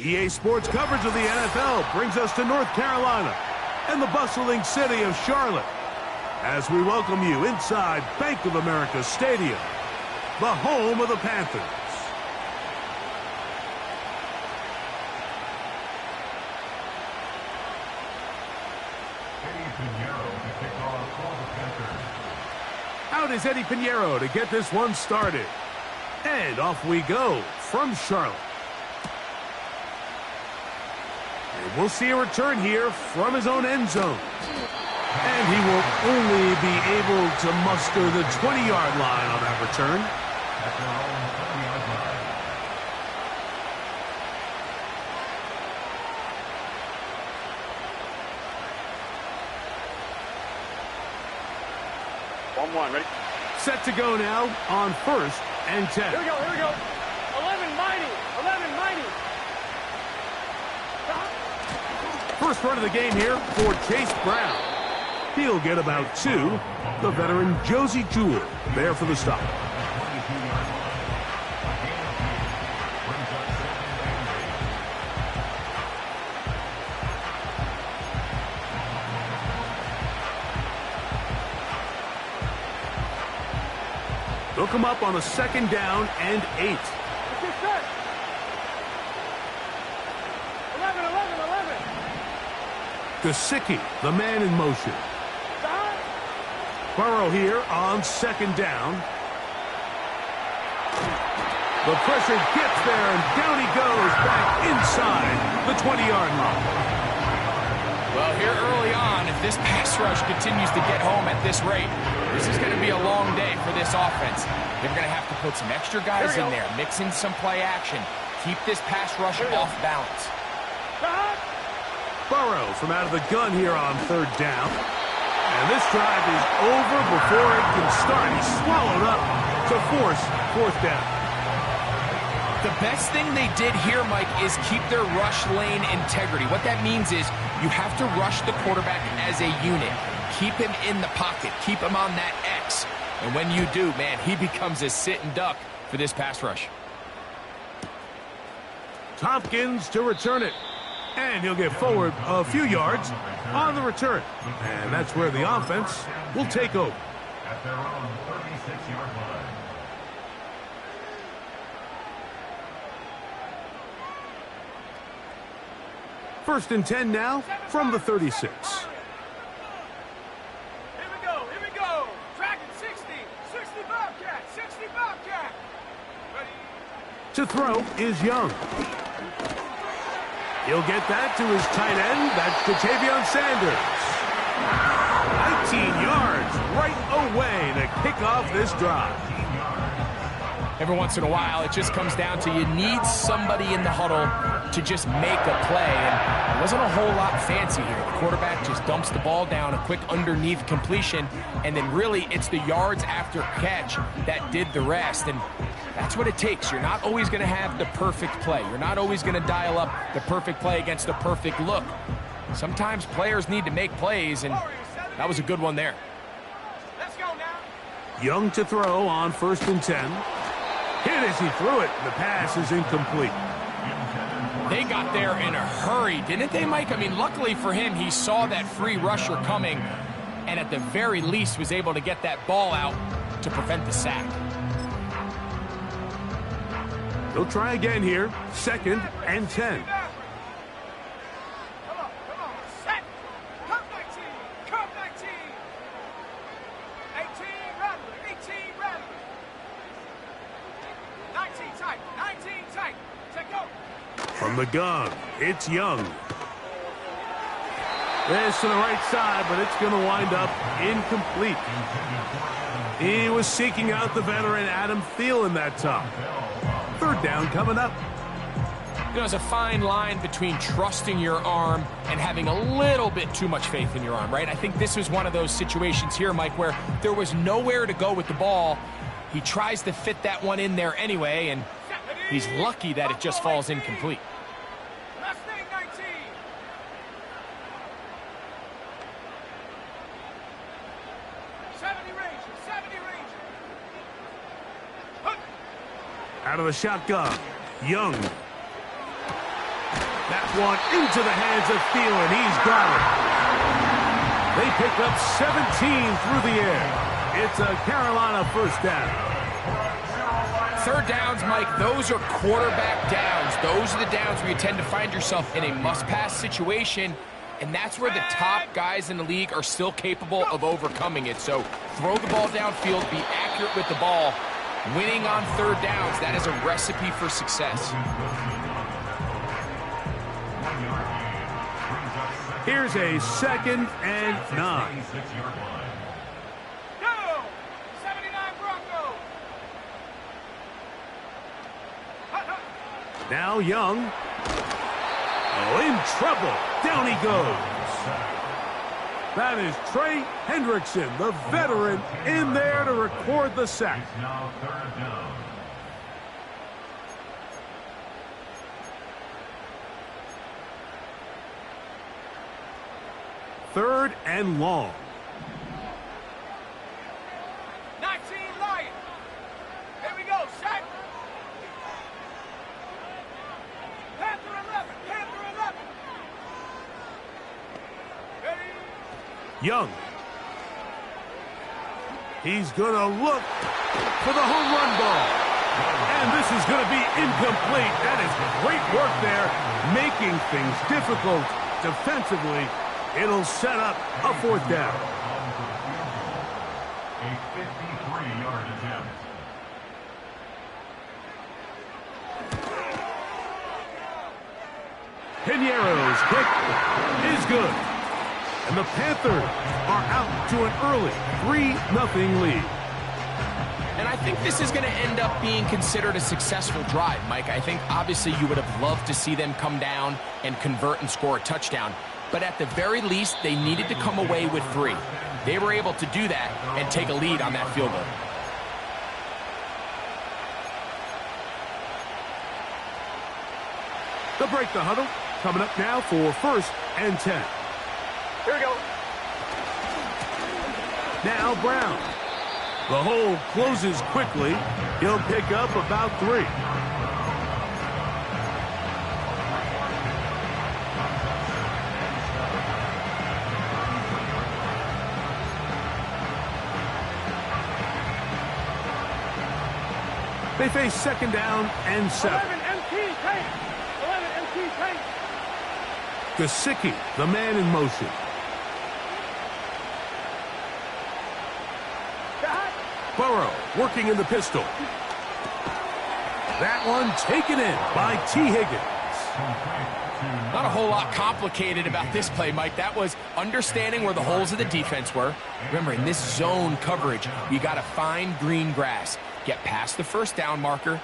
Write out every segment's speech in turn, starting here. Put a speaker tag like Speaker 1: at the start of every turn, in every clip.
Speaker 1: EA Sports coverage of the NFL brings us to North Carolina and the bustling city of Charlotte as we welcome you inside Bank of America Stadium, the home of the Panthers. Out is Eddie Pinheiro to get this one started. And off we go from Charlotte. And we'll see a return here from his own end zone. And he will only be able to muster the 20-yard line on that return.
Speaker 2: One, ready?
Speaker 1: Set to go now on 1st and 10.
Speaker 2: Here we go. 11 mighty.
Speaker 1: First run of the game here for Chase Brown. He'll get about 2. The veteran Josie Jewell there for the stop. They'll come up on a 2nd down and 8.
Speaker 2: 11.
Speaker 1: Gesicki, the man in motion. Burrow here on 2nd down. The pressure gets there, and down he goes back inside the 20-yard line.
Speaker 3: Well, here early on, if this pass rush continues to get home at this rate, this is going to be a long day for this offense. They're going to have to put some extra guys in there, mix in some play action, keep this pass rush off balance.
Speaker 1: Burrow from out of the gun here on 3rd down. And this drive is over before it can start. He's swallowed up to force 4th down.
Speaker 3: The best thing they did here, Mike, is keep their rush lane integrity. What that means is you have to rush the quarterback as a unit. Keep him in the pocket. Keep him on that X. And when you do, man, he becomes a sit and duck for this pass rush.
Speaker 1: Tompkins to return it. And he'll get forward a few yards on the return. And that's where the offense will take over.
Speaker 4: At their own 36-yard line.
Speaker 1: First and 10 now from the 36.
Speaker 2: Here we go. Tracking 60 Bobcat. Ready?
Speaker 1: To throw is Young. He'll get that to his tight end. That's Ja'Tavion Sanders. 19 yards right away to kick off this drive.
Speaker 3: Every once in a while, it just comes down to you need somebody in the huddle to just make a play. And it wasn't a whole lot fancy here. The quarterback just dumps the ball down, a quick underneath completion, and then really it's the yards after catch that did the rest. And that's what it takes. You're not always going to have the perfect play. You're not always going to dial up the perfect play against the perfect look. Sometimes players need to make plays, and that was a good one there.
Speaker 2: Let's go now.
Speaker 1: Young to throw on 1st and 10. Hit as he threw it. The pass is incomplete.
Speaker 3: They got there in a hurry, didn't they, Mike? I mean, luckily for him, he saw that free rusher coming and at the very least was able to get that ball out to prevent the sack.
Speaker 1: They'll try again here. 2nd and 10.
Speaker 2: Come on. Set. Come 19. 18 Rattler. 19 tight. Take go.
Speaker 1: From the gun, it's Young. This to the right side, but it's going to wind up incomplete. He was seeking out the veteran Adam Thielen that time. 3rd down coming up.
Speaker 3: You know, there's a fine line between trusting your arm and having a little bit too much faith in your arm, right? I think this was one of those situations here, Mike, where there was nowhere to go with the ball. He tries to fit that one in there anyway, and he's lucky that it just falls incomplete.
Speaker 2: Mustang 19.
Speaker 1: Out of the shotgun, Young. one into the hands of Thielen. He's got it. They pick up 17 through the air. It's a Carolina first down.
Speaker 3: Third downs, Mike, those are quarterback downs. Those are the downs where you tend to find yourself in a must-pass situation, and that's where the top guys in the league are still capable of overcoming it. So throw the ball downfield, be accurate with the ball. Winning on third downs, that is a recipe for success.
Speaker 1: Here's a 2nd and 9.
Speaker 2: Go! 79 Broncos.
Speaker 1: Now Young. Oh, in trouble. Down he goes. That is Trey Hendrickson, the veteran, in there to record the sack.
Speaker 4: Now third down.
Speaker 1: Third and long.
Speaker 2: 19 Lions. Here we go. Set. Panther 11. Panther 11. Ready.
Speaker 1: Young. He's going to look for the home run ball. And this is going to be incomplete. That is great work there, making things difficult defensively. It'll set up a 4th down.
Speaker 4: A 53-yard attempt.
Speaker 1: Piñeiro's kick is good. And the Panthers are out to an early 3-0 lead.
Speaker 3: And I think this is going to end up being considered a successful drive, Mike. I think obviously you would have loved to see them come down and convert and score a touchdown. But at the very least, they needed to come away with 3. They were able to do that and take a lead on that field goal.
Speaker 1: They'll break the huddle. Coming up now for 1st and 10.
Speaker 2: Here we go.
Speaker 1: Now Brown. The hole closes quickly. He'll pick up about 3. They face 2nd down and 7.
Speaker 2: 11 MT tank. 11 MT tank.
Speaker 1: Gesicki, the man in motion. Burrow working in the pistol. That one taken in by T. Higgins.
Speaker 3: Not a whole lot complicated about this play, Mike. That was understanding where the holes of the defense were. Remember, in this zone coverage, you got to find green grass. Get past the 1st down marker,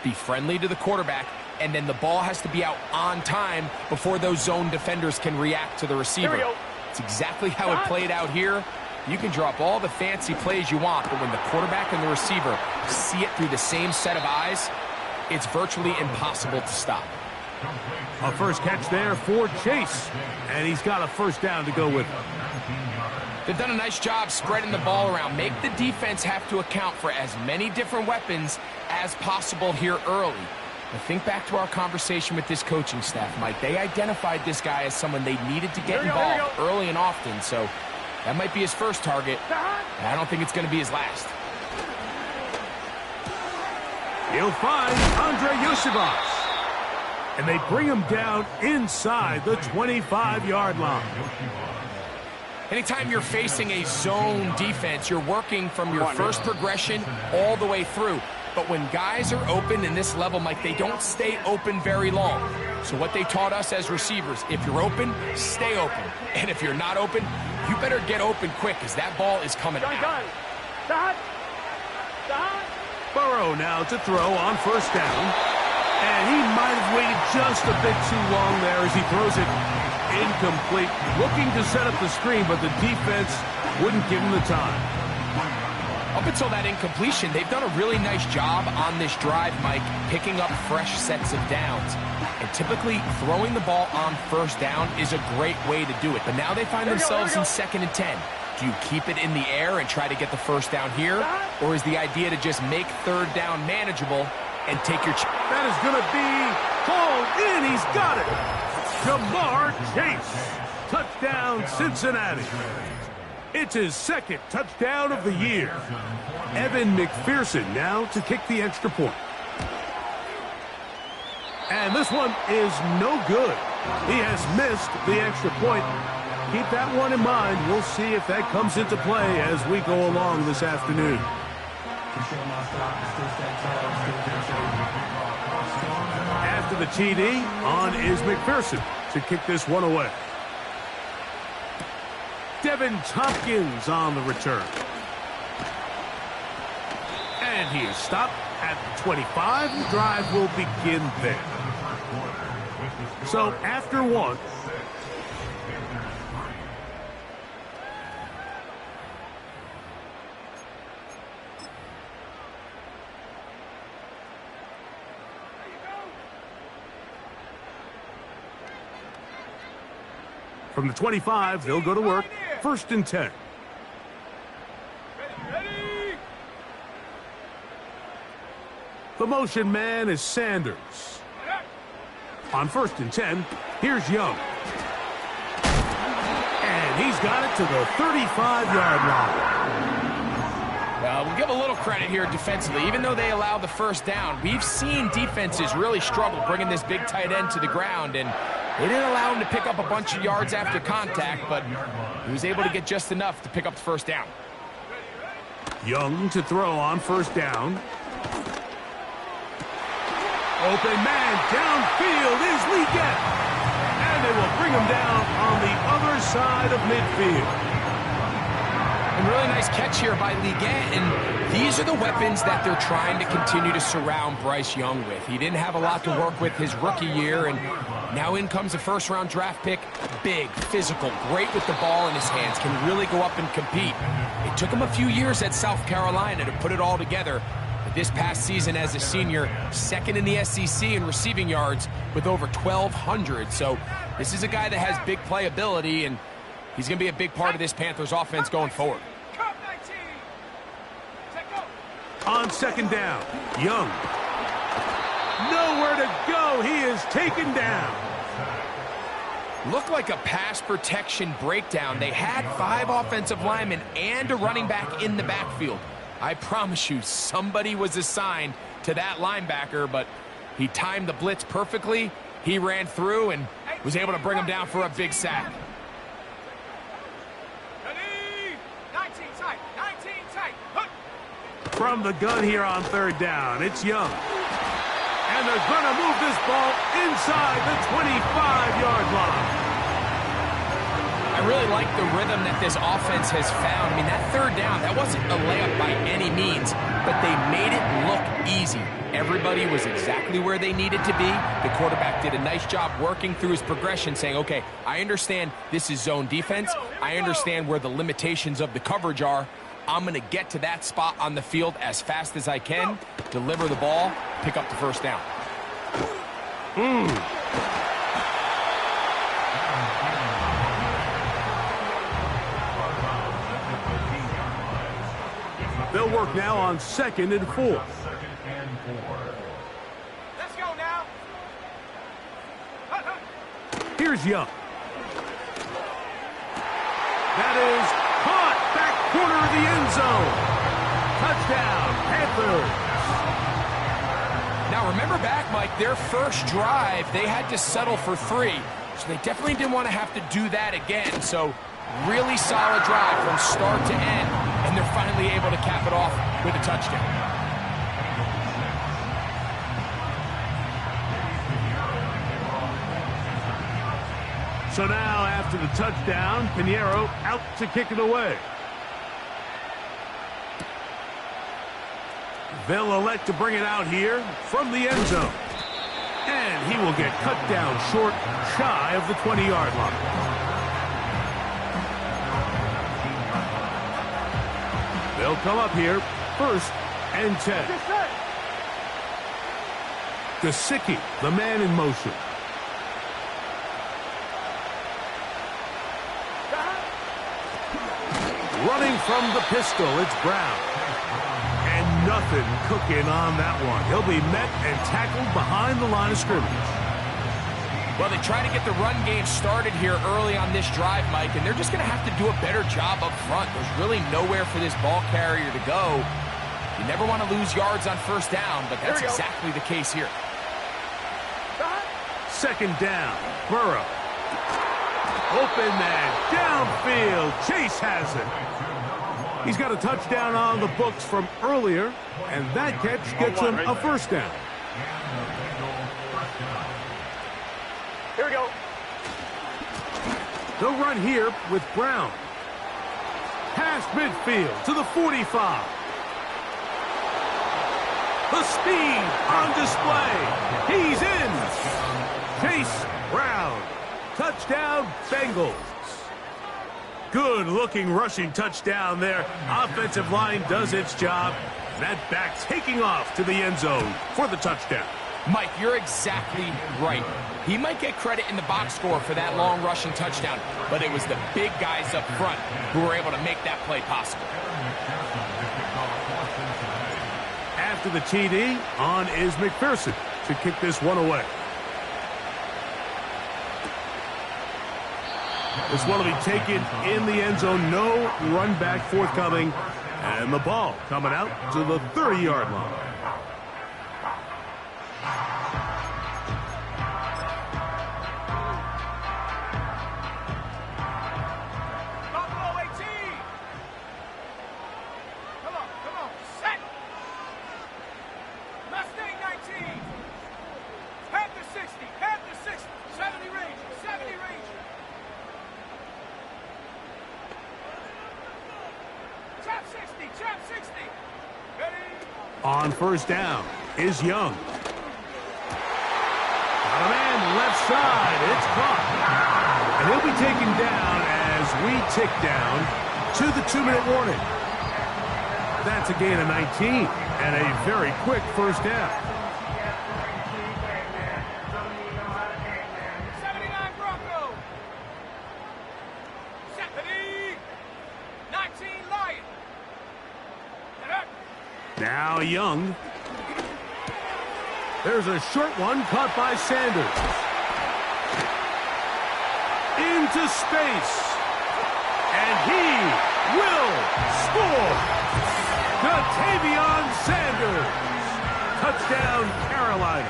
Speaker 3: be friendly to the quarterback, and then the ball has to be out on time before those zone defenders can react to the receiver. It's exactly how it played out here. You can drop all the fancy plays you want, but when the quarterback and the receiver see it through the same set of eyes, it's virtually impossible to stop.
Speaker 1: A first catch there for Chase, and he's got a 1st down to go with him.
Speaker 3: They've done a nice job spreading the ball around. Make the defense have to account for as many different weapons as possible here early. But think back to our conversation with this coaching staff, Mike. They identified this guy as someone they needed to get involved early and often, so that might be his first target. I don't think it's going to be his last.
Speaker 1: He'll find Andre Yosevich. And they bring him down inside the 25-yard line.
Speaker 3: Anytime you're facing a zone defense, you're working from your first progression all the way through. But when guys are open in this level, Mike, they don't stay open very long. So what they taught us as receivers, if you're open, stay open. And if you're not open, you better get open quick because that ball is coming out.
Speaker 1: Burrow now to throw on 1st down. And he might have waited just a bit too long there as he throws it incomplete. Looking to set up the screen, but the defense wouldn't give him the time.
Speaker 3: Up until that incompletion, they've done a really nice job on this drive, Mike, picking up fresh sets of downs. And typically, throwing the ball on 1st down is a great way to do it. But now they find themselves in 2nd and 10. Do you keep it in the air and try to get the 1st down here? Or is the idea to just make 3rd down manageable and take your chance?
Speaker 1: That is going to be called in. He's got it. Jamar Chase. Touchdown, Cincinnati. It's his second touchdown of the year. Evan McPherson now to kick the extra point. And this one is no good. He has missed the extra point. Keep that one in mind. We'll see if that comes into play as we go along this afternoon. After the TD, on is McPherson to kick this one away. Devin Tompkins on the return. And he is stopped at the 25. The drive will begin there. So after one, from the 25, they'll go to work. 1st and 10.
Speaker 2: Ready.
Speaker 1: The motion man is Sanders. On 1st and 10, here's Young. And he's got it to the 35-yard line.
Speaker 3: We'll give a little credit here defensively. Even though they allowed the first down, we've seen defenses really struggle bringing this big tight end to the ground, and they didn't allow him to pick up a bunch of yards after contact, but he was able to get just enough to pick up the first down.
Speaker 1: Young to throw on 1st down. Open man downfield is Leggett. And they will bring him down on the other side of midfield.
Speaker 3: And really nice catch here by Leggett, and these are the weapons that they're trying to continue to surround Bryce Young with. He didn't have a lot to work with his rookie year, and now in comes a first-round draft pick. Big, physical, great with the ball in his hands, can really go up and compete. It took him a few years at South Carolina to put it all together. But this past season as a senior, 2nd in the SEC in receiving yards with over 1,200. So this is a guy that has big playability, and he's going to be a big part of this Panthers offense going forward.
Speaker 1: On 2nd down, Young. Nowhere to go. He is taken down.
Speaker 3: Looked like a pass protection breakdown. They had 5 offensive linemen and a running back in the backfield. I promise you, somebody was assigned to that linebacker, but he timed the blitz perfectly. He ran through and was able to bring him down for a big sack.
Speaker 1: From the gun here on 3rd down, it's Young. And they're going to move this ball inside the 25-yard line.
Speaker 3: I really like the rhythm that this offense has found. I mean, that 3rd down, that wasn't a layup by any means, but they made it look easy. Everybody was exactly where they needed to be. The quarterback did a nice job working through his progression, saying, okay, I understand this is zone defense. I understand where the limitations of the coverage are. I'm going to get to that spot on the field as fast as I can, deliver the ball, pick up the first down.
Speaker 1: They'll work now on 2nd and 4.
Speaker 2: Let's go now.
Speaker 1: Here's Young. That is caught. Back corner of the end zone. Touchdown, Panthers.
Speaker 3: Now remember back, Mike, their first drive, they had to settle for 3. So they definitely didn't want to have to do that again. So really solid drive from start to end. And they're finally able to cap it off with a touchdown.
Speaker 1: So now, after the touchdown, Pinheiro out to kick it away. They'll elect to bring it out here from the end zone. And he will get cut down short, shy of the 20-yard line. They'll come up here, 1st and 10. Gesicki, the man in motion. Running from the pistol, it's Brown. And nothing cooking on that one. He'll be met and tackled behind the line of scrimmage.
Speaker 3: Well, they try to get the run game started here early on this drive, Mike, and they're just going to have to do a better job up front. There's really nowhere for this ball carrier to go. You never want to lose yards on first down, but that's exactly the case here.
Speaker 1: Second down, Burrow. Open man, downfield, Chase has it. He's got a touchdown on the books from earlier, and that catch gets him a first down.
Speaker 2: Here we go.
Speaker 1: They'll run here with Brown. Past midfield to the 45. The speed on display. He's in. Chase Brown. Touchdown, Bengals. Good-looking rushing touchdown there. Offensive line does its job. That back taking off to the end zone for the touchdown.
Speaker 3: Mike, you're exactly right. He might get credit in the box score for that long rushing touchdown, but it was the big guys up front who were able to make that play possible.
Speaker 1: After the TD, on is McPherson to kick this one away. This one will be taken in the end zone. No run back forthcoming. And the ball coming out to the 30-yard line.
Speaker 2: Buffalo 18. Come on. Set. Mustang 19. Panther 60. 70 range. Trap 60. Ready?
Speaker 1: On first down is Young. Got a man left side. It's caught. And he'll be taken down as we tick down to the 2-minute warning. That's a gain of 19 and a very quick first down.
Speaker 2: 79 Bronco. 19 Lion.
Speaker 1: Now Young. There's a short one caught by Sanders. Into space. And he will score. Ja'Tavion Sanders. Touchdown, Carolina.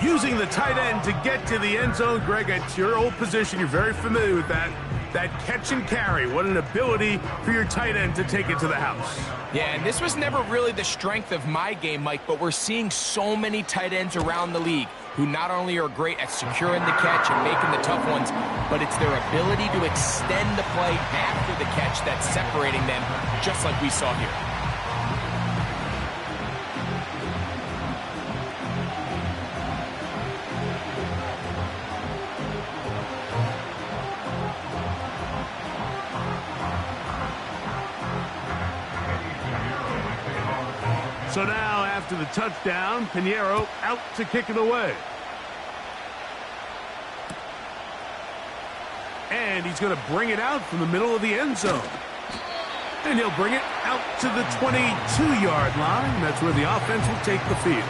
Speaker 1: Using the tight end to get to the end zone, Greg, it's your old position. You're very familiar with that. That catch and carry. What an ability for your tight end to take it to the house.
Speaker 3: Yeah, and this was never really the strength of my game, Mike, but we're seeing so many tight ends around the league who not only are great at securing the catch and making the tough ones, but it's their ability to extend the play after the catch that's separating them, just like we saw here.
Speaker 1: So now, after the touchdown, Pinheiro out to kick it away. And he's going to bring it out from the middle of the end zone. And he'll bring it out to the 22-yard line. That's where the offense will take the field.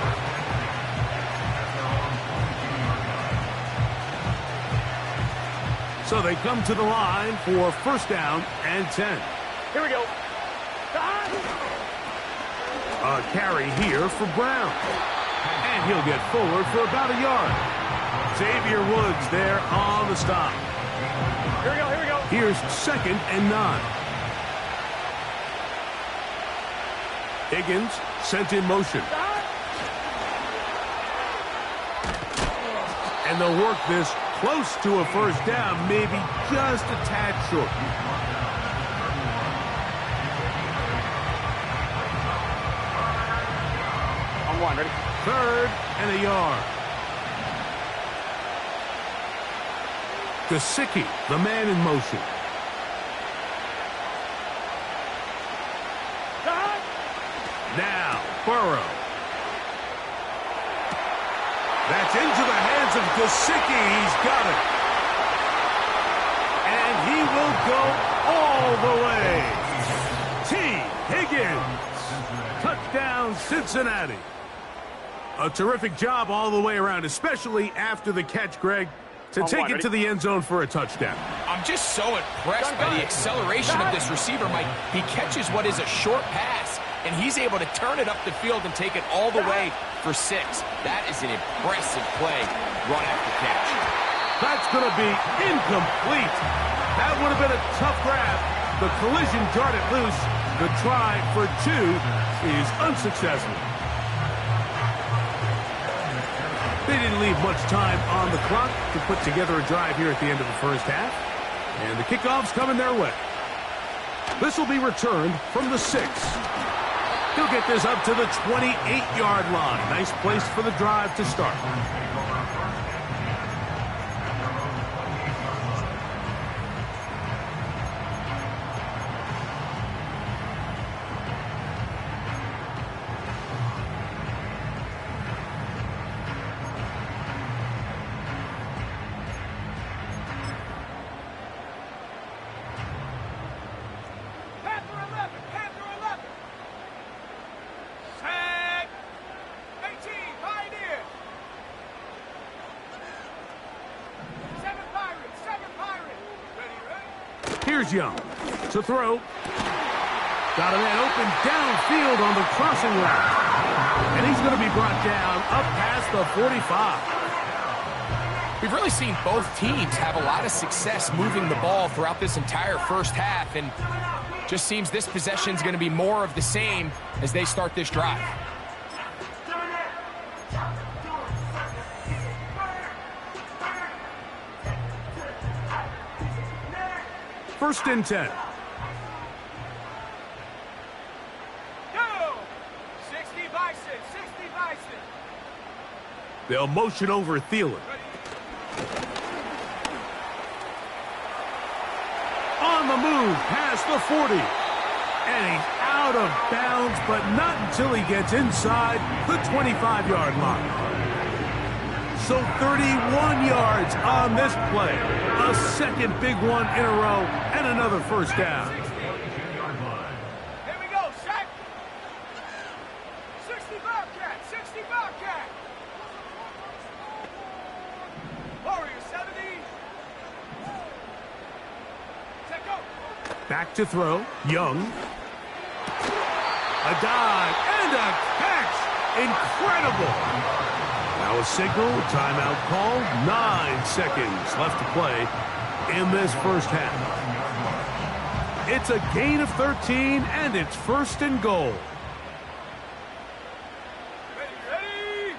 Speaker 1: So they come to the line for first down and 10.
Speaker 2: Here we go.
Speaker 1: A carry here for Brown. And he'll get forward for about a yard. Xavier Woods there on the stop.
Speaker 2: Here we go.
Speaker 1: Here's 2nd and 9. Higgins sent in motion. And they'll work this close to a first down, maybe just a tad short.
Speaker 2: On 1, ready?
Speaker 1: 3rd and a yard. Gesicki, the man in motion. Now, Burrow. That's into the hands of Gesicki. He's got it. And he will go all the way. T. Higgins. Touchdown, Cincinnati. A terrific job all the way around, especially after the catch, Greg, to take it to the end zone for a touchdown.
Speaker 3: I'm just so impressed by the acceleration of this receiver, Mike. He catches what is a short pass, and he's able to turn it up the field and take it all the way for 6. That is an impressive play, run after catch.
Speaker 1: That's going to be incomplete. That would have been a tough grab. The collision darted loose. The try for 2 is unsuccessful. They didn't leave much time on the clock to put together a drive here at the end of the first half. And the kickoff's coming their way. This will be returned from the 6. He'll get this up to the 28-yard line. Nice place for the drive to start. Here's Young to throw. Got a man open downfield on the crossing route. And he's going to be brought down up past the 45.
Speaker 3: We've really seen both teams have a lot of success moving the ball throughout this entire first half, and just seems this possession is going to be more of the same as they start this drive.
Speaker 1: First and 10.
Speaker 2: Go! 60 Bison, 60 Bison.
Speaker 1: They'll motion over Thielen. On the move, past the 40. And he's out of bounds, but not until he gets inside the 25-yard line. So 31 yards on this play. A second big one in a row, and another first down.
Speaker 2: Here we go, Shaq. 60 Bobcat, 60 Bobcat. Warrior 70. Set go.
Speaker 1: Back to throw, Young. A dive and a catch. Incredible. Now a signal, timeout called. 9 seconds left to play in this first half. It's a gain of 13, and it's first and goal.
Speaker 2: Ready.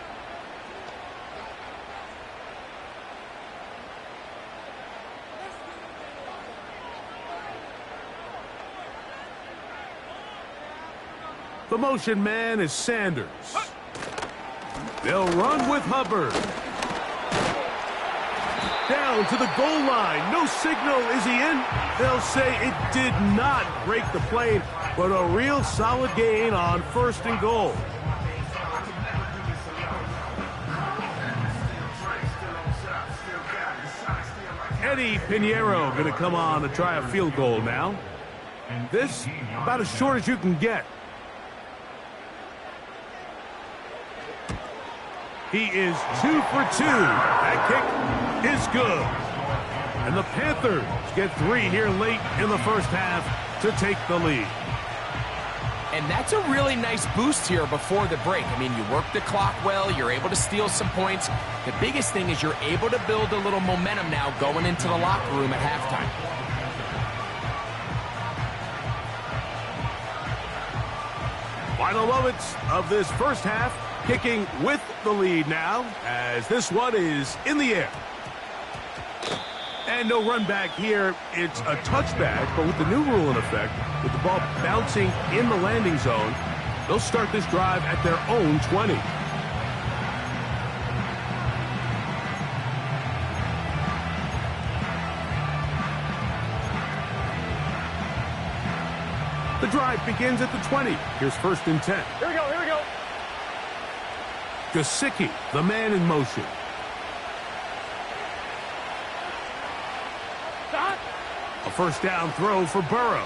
Speaker 1: The motion man is Sanders. They'll run with Hubbard. Down to the goal line. No signal. Is he in? They'll say it did not break the plane, but a real solid gain on first and goal. Eddie Pinheiro going to come on to try a field goal now. This about as short as you can get. He is 2 for 2. That kick is good. And the Panthers get 3 here late in the first half to take the lead.
Speaker 3: And that's a really nice boost here before the break. I mean, you work the clock well, you're able to steal some points. The biggest thing is you're able to build a little momentum now going into the locker room at halftime.
Speaker 1: Final moments of this first half. Kicking with the lead now, as this one is in the air. And no run back here. It's a touchback, but with the new rule in effect, with the ball bouncing in the landing zone, they'll start this drive at their own 20. The drive begins at the 20. Here's first and 10.
Speaker 2: Here we go.
Speaker 1: Gesicki, the man in motion.
Speaker 2: Stop.
Speaker 1: A first down throw for Burrow.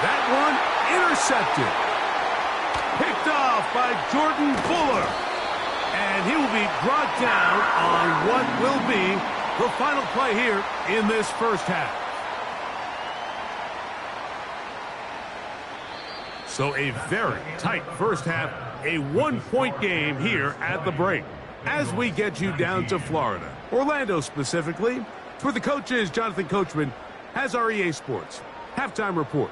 Speaker 1: That one intercepted. Picked off. off by Jordan Fuller. And he will be brought down on what will be the final play here in this first half. So a very tight first half, a one-point game here at the break. As we get you down to Florida, Orlando specifically, for the coaches, Jonathan Coachman has our EA Sports halftime report.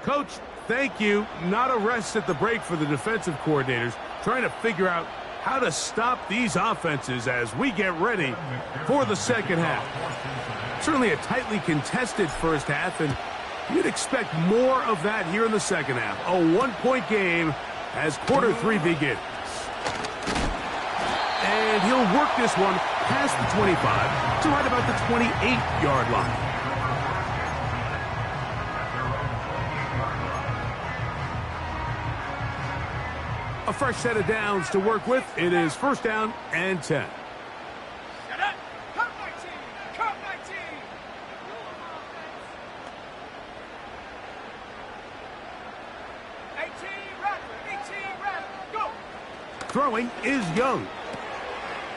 Speaker 1: Coach, thank you. Not a rest at the break for the defensive coordinators, trying to figure out how to stop these offenses as we get ready for the second half. Certainly a tightly contested first half, and you'd expect more of that here in the second half. A one-point game as quarter three begins. And he'll work this one past the 25 to right about the 28-yard line. A fresh set of downs to work with. It is first down and 10.
Speaker 2: Shut up. Come 19. Come 19. 18 rather. Go.
Speaker 1: Throwing is Young.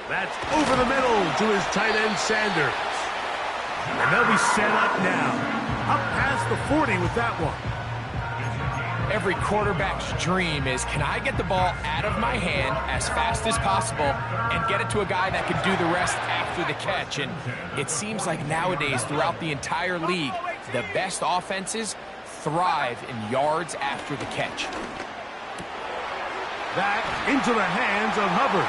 Speaker 1: That's over the middle to his tight end Sanders. And they'll be set up now. Up past the 40 with that one.
Speaker 3: Every quarterback's dream is, can I get the ball out of my hand as fast as possible and get it to a guy that can do the rest after the catch? And it seems like nowadays throughout the entire league, the best offenses thrive in yards after the catch.
Speaker 1: That into the hands of Hubbard.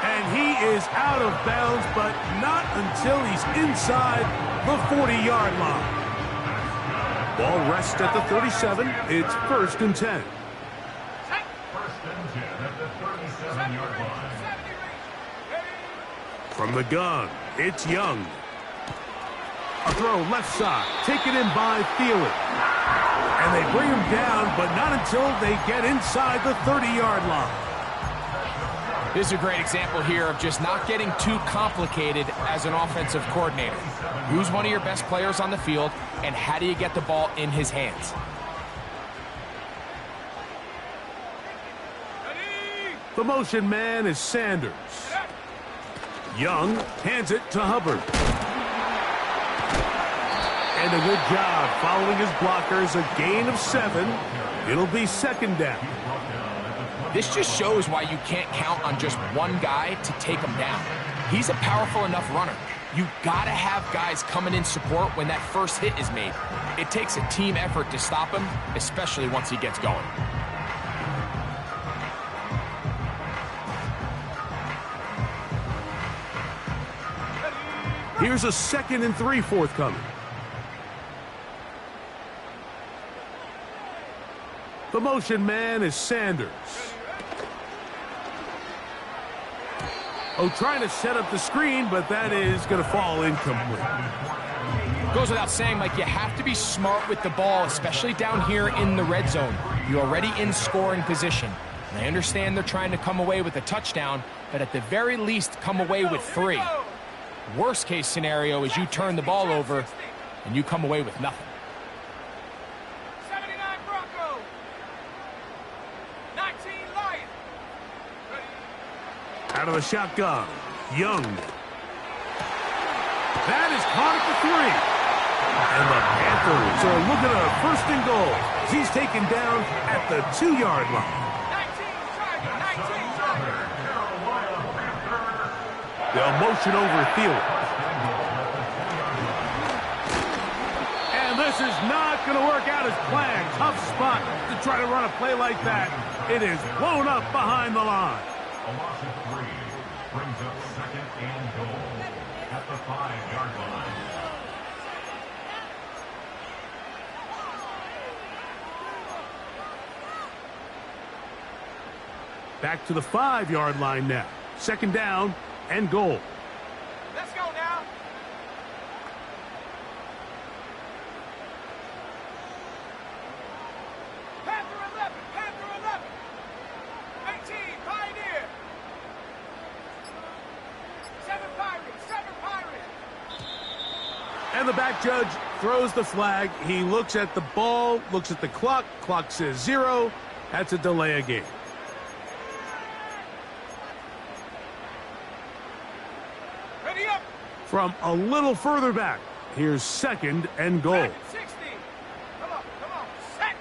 Speaker 1: And he is out of bounds, but not until he's inside the 40-yard line. Ball rests at the 37. It's first and 10.
Speaker 4: First and 10 at the 37-yard line.
Speaker 1: From the gun, it's Young. A throw left side, taken in by Thielen. And they bring him down, but not until they get inside the 30-yard line.
Speaker 3: This is a great example here of just not getting too complicated as an offensive coordinator. Who's one of your best players on the field, and how do you get the ball in his hands?
Speaker 1: The motion man is Sanders. Young hands it to Hubbard. And a good job following his blockers, a gain of 7. It'll be second down.
Speaker 3: This just shows why you can't count on just one guy to take him down. He's a powerful enough runner. You gotta have guys coming in support when that first hit is made. It takes a team effort to stop him, especially once he gets going.
Speaker 1: Here's a 2nd and 3 forthcoming. The motion man is Sanders. Oh, trying to set up the screen, but that is going to fall incomplete.
Speaker 3: Goes without saying, Mike, you have to be smart with the ball, especially down here in the red zone. You're already in scoring position. And I understand they're trying to come away with a touchdown, but at the very least, come away with 3. Worst case scenario is you turn the ball over and you come away with nothing.
Speaker 2: 79 Bronco. 19 Lion.
Speaker 1: Out of the shotgun, Young. That is caught at the 3. And the Panthers are looking at a first and goal. He's taken down at the 2-yard line.
Speaker 2: 19 target.
Speaker 1: They'll motion over Thielen. And this is not going to work out as planned. Tough spot to try to run a play like that. It is blown up behind the line.
Speaker 4: A loss of 3 brings up second and goal at the 5-yard line.
Speaker 1: Back to the 5-yard line now. Second down and goal.
Speaker 2: Let's go now.
Speaker 1: the back judge throws the flag. He looks at the ball, looks at the clock. Clock says 0. That's a delay of game.
Speaker 2: Ready up.
Speaker 1: From a little further back, here's 2nd and goal.
Speaker 2: 60. Come on, set.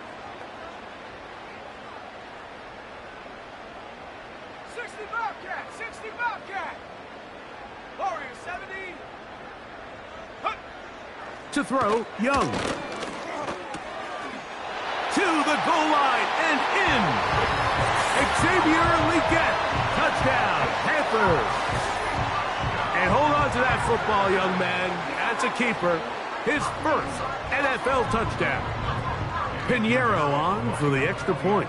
Speaker 2: 60 Bobcat. Warrior 70. Hut.
Speaker 1: To throw, Young. To the goal line and in. Xavier Leggett. Touchdown, Panthers. And hold on to that football, young man. That's a keeper. His first NFL touchdown. Pinheiro on for the extra point.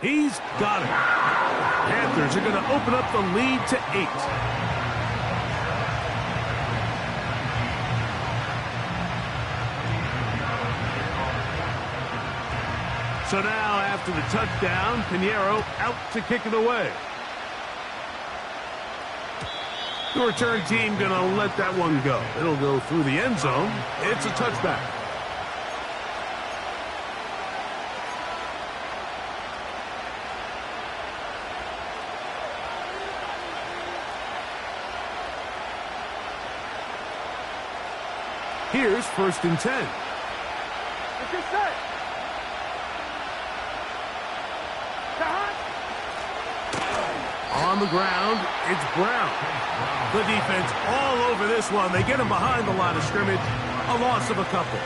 Speaker 1: He's got it. Panthers are going to open up the lead to 8. So now, after the touchdown, Pinheiro out to kick it away. The return team going to let that one go. It'll go through the end zone. It's a touchback. Here's 1st and 10.
Speaker 2: It's your set.
Speaker 1: On the ground, it's Brown. The defense all over this one. They get him behind the line of scrimmage. A loss of a couple.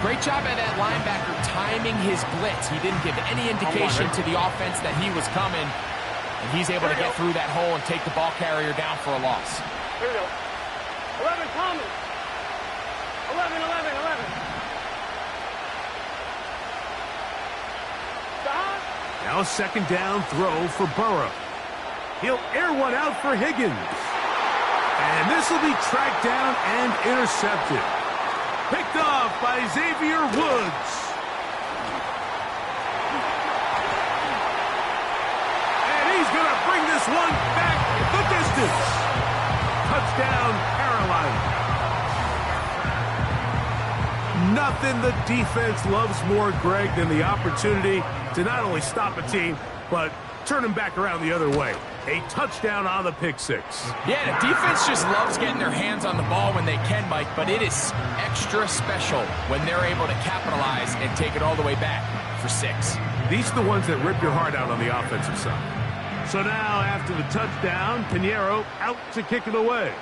Speaker 3: Great job by that linebacker timing his blitz. He didn't give any indication to the offense that he was coming. And he's able to get through that hole and take the ball carrier down for a loss.
Speaker 2: Here we go. 11 Thomas. 11.
Speaker 1: Now a 2nd down throw for Burrow. He'll air one out for Higgins. And this will be tracked down and intercepted. Picked off by Xavier Woods. And he's going to bring this one back the distance. Touchdown, Carolina. Nothing the defense loves more, Greg, than the opportunity to not only stop a team, but turn them back around the other way. A touchdown on the pick 6.
Speaker 3: Yeah, the defense just loves getting their hands on the ball when they can, Mike, but it is extra special when they're able to capitalize and take it all the way back for 6.
Speaker 1: These are the ones that rip your heart out on the offensive side. So now, after the touchdown, Pinheiro out to kick it away.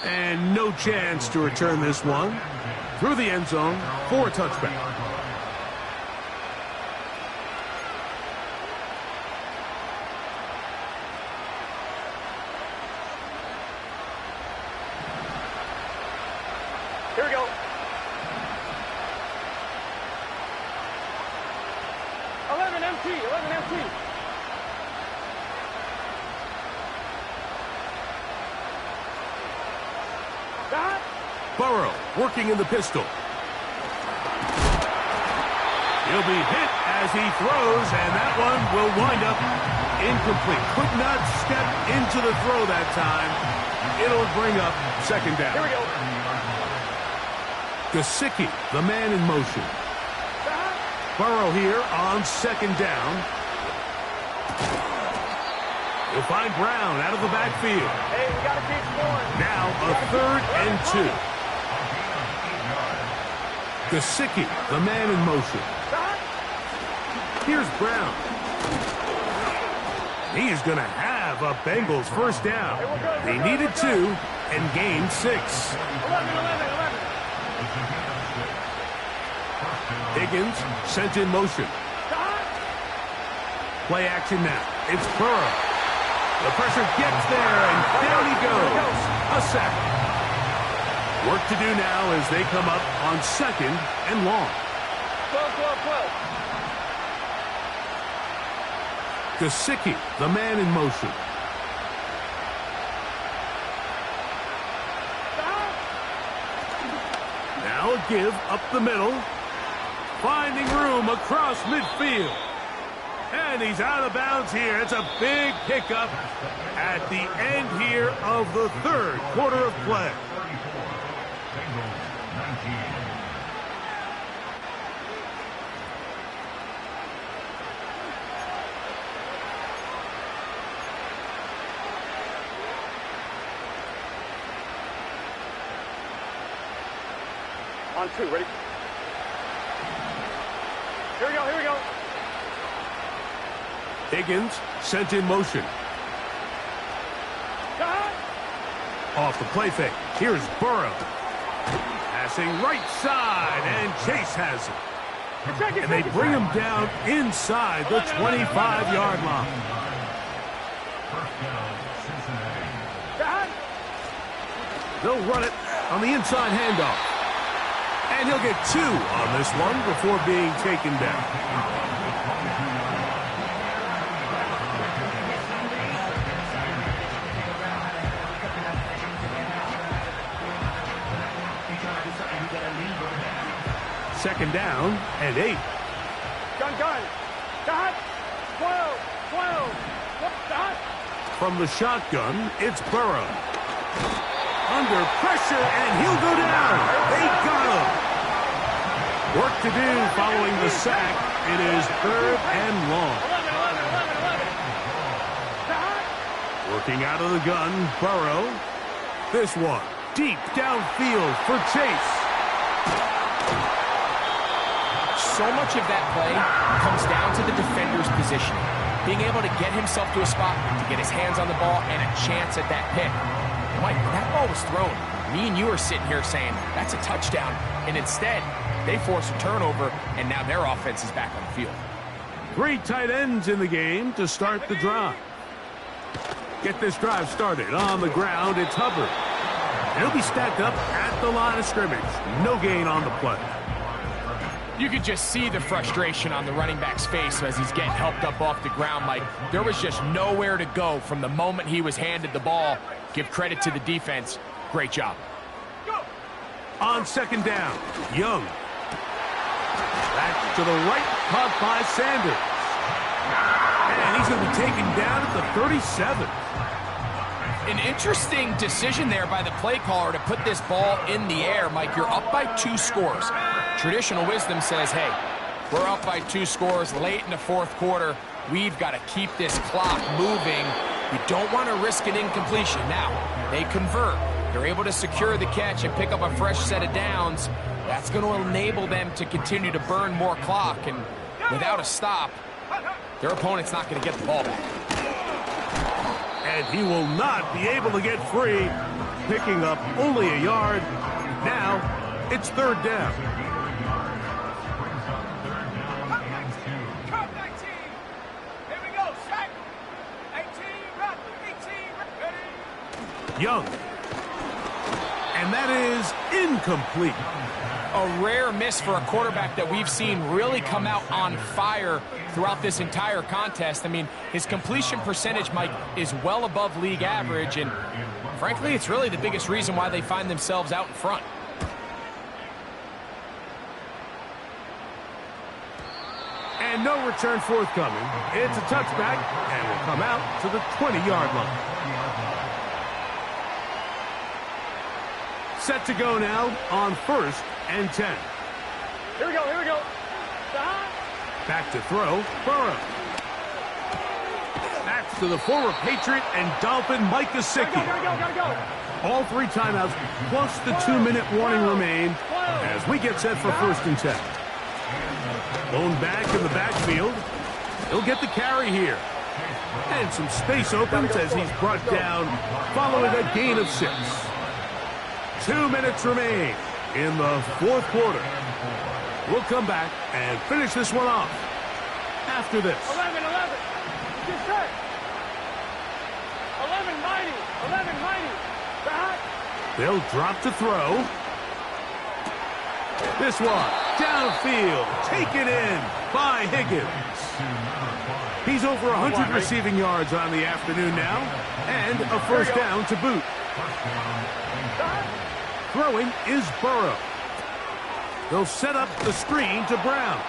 Speaker 1: And no chance to return this one through the end zone for a touchback.
Speaker 2: Here we go. 11 MT.
Speaker 1: Burrow working in the pistol. He'll be hit as he throws, and that one will wind up incomplete. Could not step into the throw that time. It'll bring up 2nd down.
Speaker 2: Here we go.
Speaker 1: Gesicki, the man in motion. Burrow here on 2nd down. He'll find Brown out of the backfield.
Speaker 2: Hey, we got to keep scoring.
Speaker 1: Now a 3rd and 2. Gesicki, the man in motion. Here's Brown. He is going to have a Bengals 1st down. They needed 2 and gained 6.
Speaker 2: 11.
Speaker 1: Higgins sent in motion. Play action now. It's Burrow. The pressure gets there, and down he goes. A sack. Work to do now as they come up on 2nd and long.
Speaker 2: 12.
Speaker 1: Gesicki, the man in motion. Now a give up the middle. Finding room across midfield. And he's out of bounds here. It's a big pickup at the end here of the third quarter of play.
Speaker 4: Bengals 19.
Speaker 2: On 2, ready? Here we go, here we go.
Speaker 1: Higgins sent in motion. Off the play fake. Here's Burrow. Passing right side, and Chase has it. And they bring him down inside the 25-yard line.
Speaker 4: First down, Cincinnati.
Speaker 1: They'll run it on the inside handoff. And he'll get 2 on this one before being taken down. Second down and 8.
Speaker 2: Gun. Dot. 12. Dot.
Speaker 1: From the shotgun, it's Burrow. Under pressure, and he'll go down. They got him. Work to do following the sack. It is 3rd and long.
Speaker 2: 11.
Speaker 1: Working out of the gun, Burrow. This one, deep downfield for Chase.
Speaker 3: So much of that play comes down to the defender's positioning. Being able to get himself to a spot, to get his hands on the ball, and a chance at that pick. Mike, when that ball was thrown, me and you are sitting here saying, that's a touchdown. And instead, they force a turnover, and now their offense is back on the field.
Speaker 1: 3 tight ends in the game to start the drive. Get this drive started. On the ground, it's Hubbard. He'll be stacked up at the line of scrimmage. No gain on the play.
Speaker 3: You could just see the frustration on the running back's face as he's getting helped up off the ground. Mike, there was just nowhere to go from the moment he was handed the ball. Give credit to the defense. Great job.
Speaker 1: On second down, Young. Back to the right, caught by Sanders. And he's going to be taken down at the 37.
Speaker 3: An interesting decision there by the play caller to put this ball in the air. Mike, you're up by 2 scores. Traditional wisdom says, hey, we're up by 2 scores late in the 4th quarter. We've got to keep this clock moving. You don't want to risk an incompletion. Now, they convert. They're able to secure the catch and pick up a fresh set of downs. That's going to enable them to continue to burn more clock. And without a stop, their opponent's not going to get the ball back.
Speaker 1: And he will not be able to get free, picking up only a yard. Now, it's 3rd down.
Speaker 2: Cut 19. Here we go. Set. 18. Run. 18. Ready.
Speaker 1: Young. And that is incomplete.
Speaker 3: A rare miss for a quarterback that we've seen really come out on fire throughout this entire contest. I mean, his completion percentage, Mike, is well above league average, and frankly, it's really the biggest reason why they find themselves out in front.
Speaker 1: And no return forthcoming. It's a touchback, and will come out to the 20-yard line. Set to go now on 1st and 10.
Speaker 2: Here we go.
Speaker 1: Back to throw, Burrow. That's to the former Patriot and Dolphin Mike Gesicki.
Speaker 2: Gotta go.
Speaker 1: All 3 timeouts plus the 2-minute warning remain as we get set for 1st and 10. Lone back in the backfield. He'll get the carry here. And some space opens as he's brought down following a gain of 6. 2 minutes remain in the 4th quarter. We'll come back and finish this one off after this.
Speaker 2: 11. Get set. 11 mighty. Back.
Speaker 1: They'll drop to throw. This one, downfield, taken in by Higgins. He's over 100 receiving yards on the afternoon now, and a 1st down to boot. Throwing is Burrow. They'll set up the screen to Brown.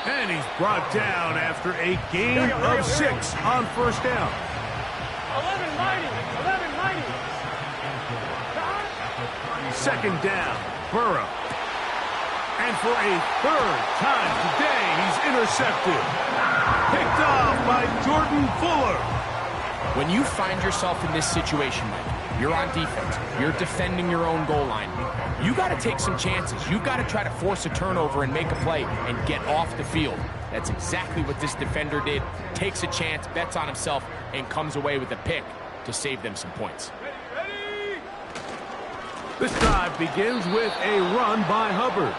Speaker 1: And he's brought down after a gain of 6 on first down.
Speaker 2: 11-90. 11-90.
Speaker 1: Second down, Burrow. And for a third time today, he's intercepted. Picked off by Jordan Fuller.
Speaker 3: When you find yourself in this situation, Mike, you're on defense, you're defending your own goal line, you got to take some chances. You've got to try to force a turnover and make a play and get off the field. That's exactly what this defender did. Takes a chance, bets on himself, and comes away with a pick to save them some points.
Speaker 2: Ready?
Speaker 1: This drive begins with a run by Hubbard.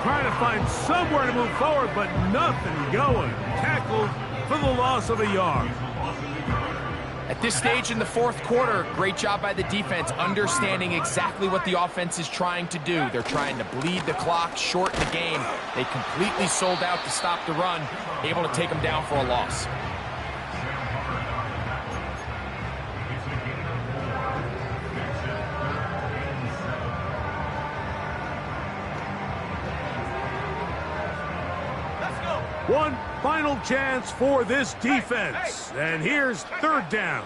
Speaker 1: Trying to find somewhere to move forward, but nothing going. Tackled for the loss of a yard.
Speaker 3: At this stage in the fourth quarter, great job by the defense, understanding exactly what the offense is trying to do. They're trying to bleed the clock, shorten the game. They completely sold out to stop the run, able to take them down for a loss.
Speaker 1: One final chance for this defense. And here's third down.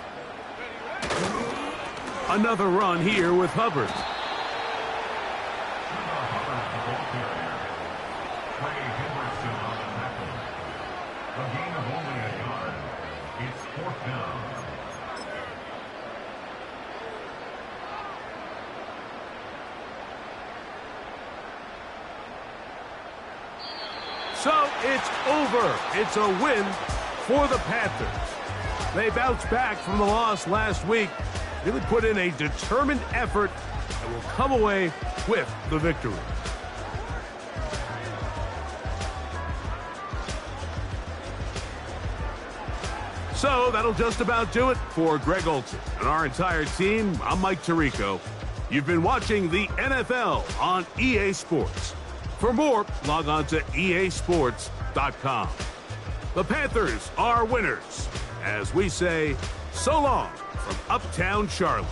Speaker 1: Another run here with Hubbard.
Speaker 4: A gain of only a yard. It's fourth down.
Speaker 1: So it's over. It's a win for the Panthers. They bounced back from the loss last week, really put in a determined effort, and will come away with the victory. So that'll just about do it for Greg Olson and our entire team. I'm Mike Tirico. You've been watching the NFL on EA Sports. For more, log on to easports.com. The Panthers are winners, as we say, so long from Uptown Charlotte.